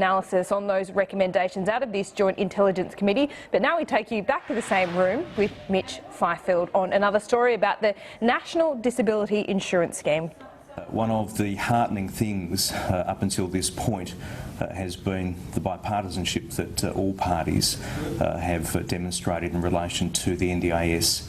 Analysis on those recommendations out of this Joint Intelligence Committee. But now we take you back to the same room with Mitch Fifield on another story about the National Disability Insurance Scheme. One of the heartening things up until this point has been the bipartisanship that all parties have demonstrated in relation to the NDIS.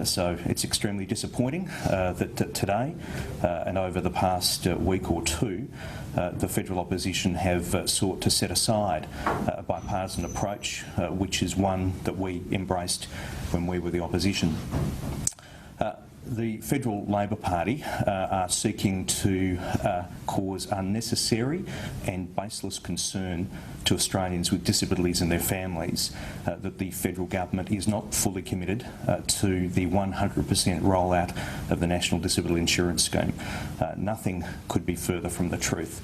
So it's extremely disappointing that today and over the past week or two the federal opposition have sought to set aside a bipartisan approach, which is one that we embraced when we were the opposition. The Federal Labor Party are seeking to cause unnecessary and baseless concern to Australians with disabilities and their families that the federal government is not fully committed to the 100% rollout of the National Disability Insurance Scheme. Nothing could be further from the truth.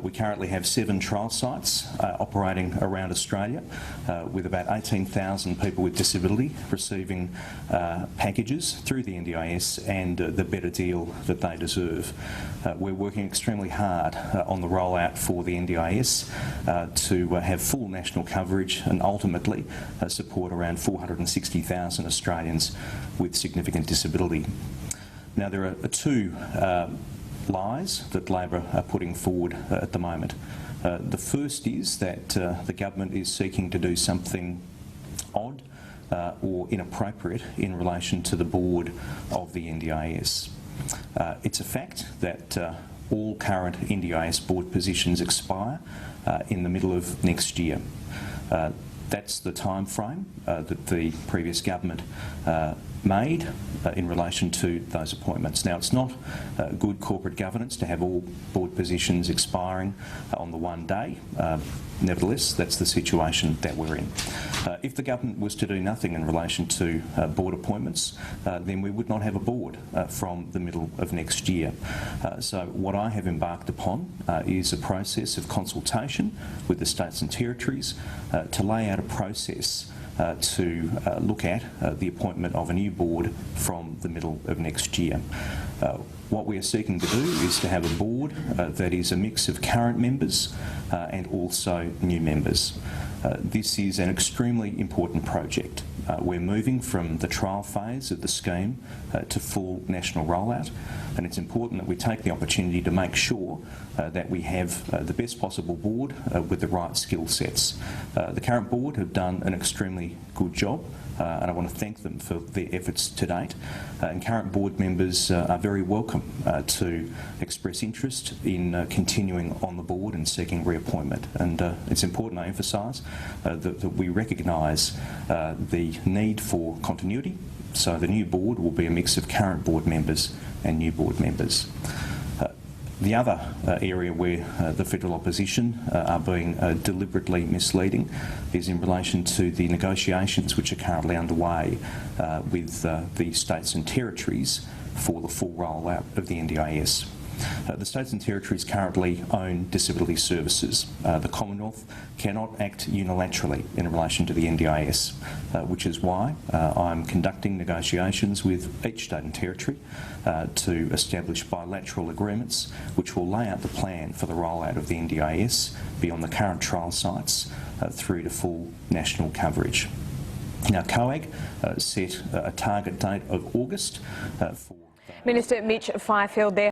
We currently have 7 trial sites operating around Australia with about 18,000 people with disability receiving packages through the NDIS and the better deal that they deserve. We're working extremely hard on the rollout for the NDIS to have full national coverage and ultimately support around 460,000 Australians with significant disability. Now, there are 2 lies that Labor are putting forward at the moment. The first is that the government is seeking to do something odd or inappropriate in relation to the board of the NDIS. It's a fact that all current NDIS board positions expire in the middle of next year. That's the time frame that the previous government made in relation to those appointments. Now, it's not good corporate governance to have all board positions expiring on the one day. Nevertheless, that's the situation that we're in. If the government was to do nothing in relation to board appointments, then we would not have a board from the middle of next year. So what I have embarked upon is a process of consultation with the states and territories to lay out a process to look at the appointment of a new board from the middle of next year. What we are seeking to do is to have a board that is a mix of current members and also new members. This is an extremely important project. We're moving from the trial phase of the scheme to full national rollout, and it's important that we take the opportunity to make sure that we have the best possible board with the right skill sets. The current board have done an extremely good job, and I want to thank them for their efforts to date. And current board members are very welcome to express interest in continuing on the board and seeking reappointment. And it's important I emphasise that we recognise the need for continuity, so the new board will be a mix of current board members and new board members. The other area where the federal opposition are being deliberately misleading is in relation to the negotiations which are currently underway with the states and territories for the full rollout of the NDIS. The states and territories currently own disability services. The Commonwealth cannot act unilaterally in relation to the NDIS, which is why I'm conducting negotiations with each state and territory to establish bilateral agreements which will lay out the plan for the rollout of the NDIS beyond the current trial sites through to full national coverage. Now, COAG set a target date of August for... Minister Mitch Fifield there.